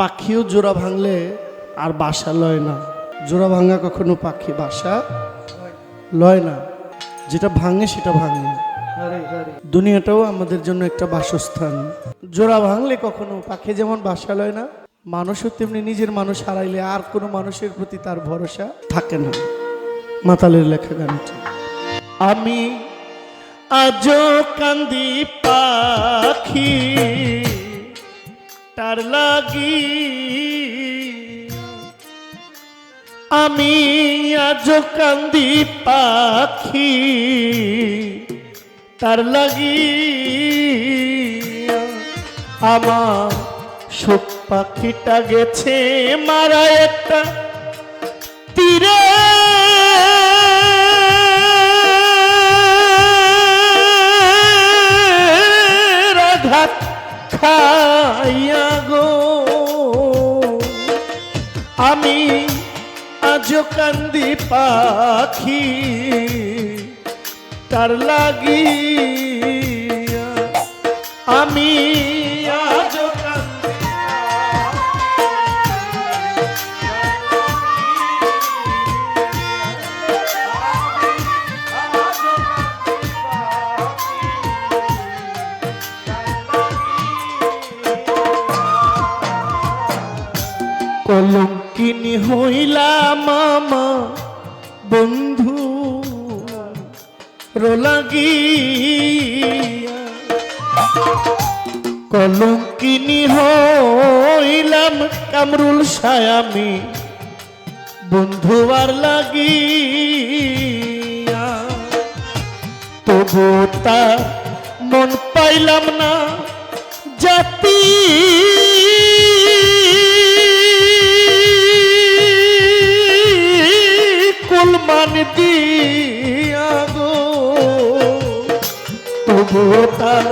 পাখিও জোড়া ভাঙলে আর বাসা লয় না। জোড়া ভাঙা কখনো পাখি বাসা লয় না, যেটা ভাঙে সেটা ভাঙে। দুনিয়াটাও আমাদের জন্য একটা বাসস্থান। জোড়া ভাঙলে কখনো পাখি যেমন বাসা লয় না, মানুষও তেমনি নিজের মানুষ হারাইলে আর কোনো মানুষের প্রতি তার ভরসা থাকে না। মাতালের লেখা গানটি। আমি আজও কান্দি পাখি তার লাগি, আমি আজও কান্দি পাখি তার লাগি, আমার শোক পাখিটা গেছে মারা একটা তীরে, রাঘাত খাইয়া গো। আমি আজও কান্দি পাখি তার লাগি, আমি আজও কান্দি কলঙ্কিনী হইলাম মামা বন্ধু রোলাগি, কলঙ্কিনী হইলাম কামরুল সায়ামি বন্ধু আর লাগি, তবু তা মন পাইলাম না জাতি, কুলমান দিয়া গো, তবু তার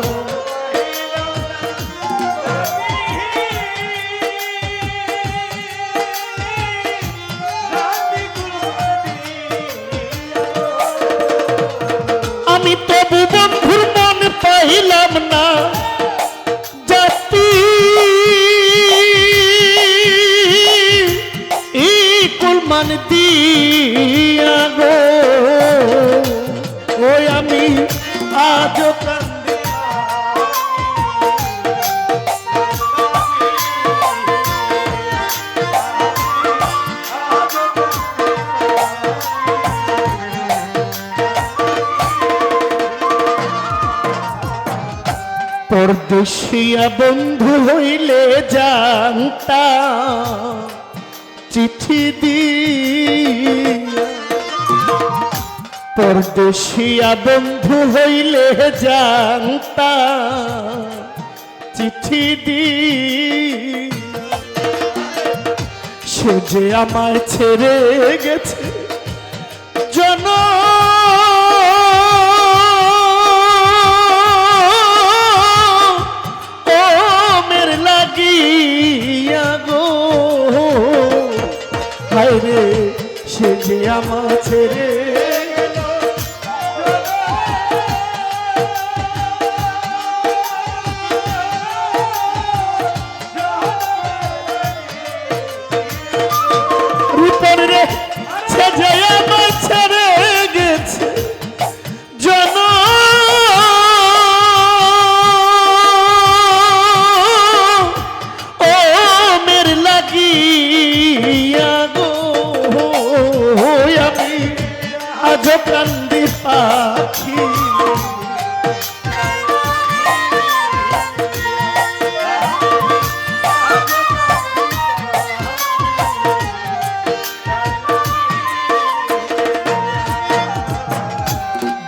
আমি তবু বন্ধুর মন পাইলাম না জাতি, কুলমান দিয়া গো, ওই আমি আজও কান্দি পরদেশিয়া বন্ধু হইলে জানতাম চিঠি দিয়া, পরদেশিয়া বন্ধু হইলে জানতাম চিঠি দিয়া, সে যে আমায় ছেড়ে গেছে জনমের লাগিয়া গো, হায় রে সে যে আমায় ছেড়ে রূপর রে সে যে আমায় ছেড়ে গেছে জনমের লাগিয়া গো, আমি আজও কান্দি পাখি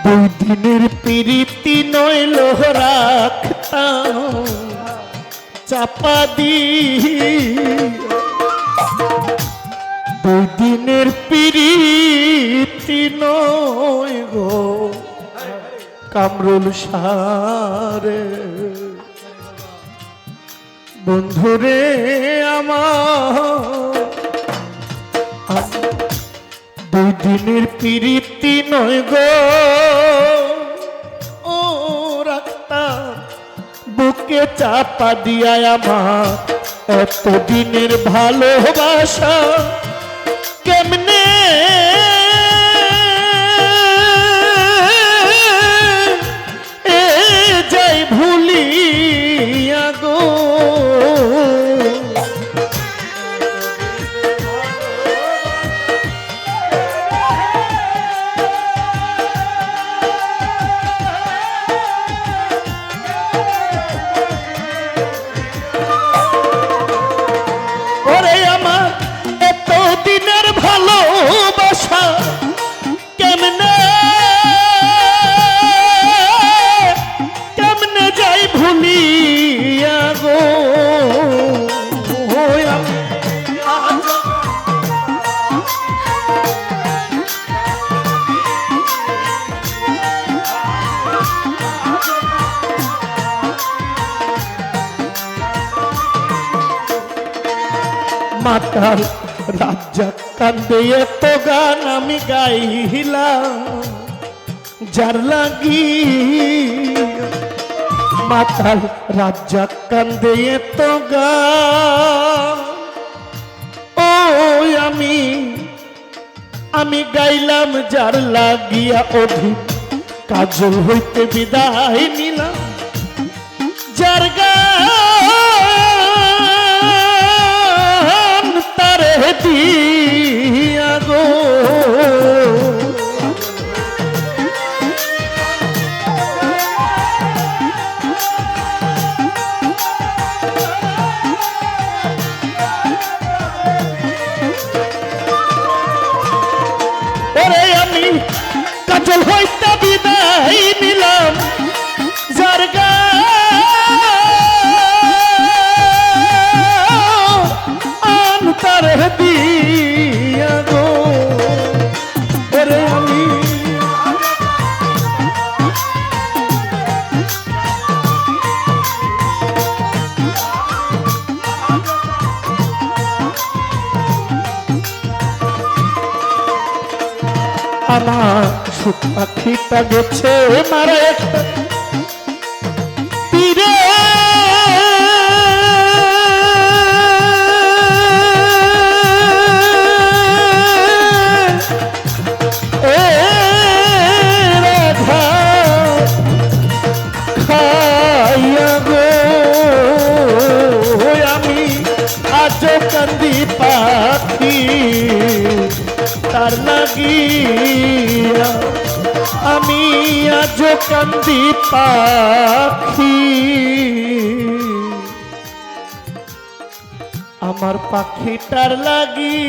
দুই দিনের প্রীতি নইল রাখতাম চাপা দি, দুই দিনের প্রীতি নয় গো কামরুল সারে বন্ধুরে আমার, দুই দিনের প্রীতি নয় গো ও রাখতাম বুকে চাপা দিয়া আমার এতদিনের ভালোবাসা কেমনে যাই ভুলিয়া গো। ওরে আমার এতদিনের ভালোবাসা কেমনে কেমনে যাই ভুলিয়া গো। মাতাল রাজ্জাক কান্দে এত গান আমি গাইলাম যার লাগি। মাতাল রাজ্জাক কান্দে এত গান ও আমি গাইলাম যার লাগিয়া। অধিক কাজল হইতে বিদায় নিলাম যার গান তারে দিয়া গো। ওরে আমি কাজল হইতে বিদায় নিলাম যার গান তারে দিয়া গো। ওরে আমি আমার সুখ পাখিটা গেছে মারা একটা তীরে। রাধা খাইয়া গো আমি আজ কান্দি পাখি তার লাগিয়া। আমি আজ কান্দি পাখি আমার পাখিটার লাগি।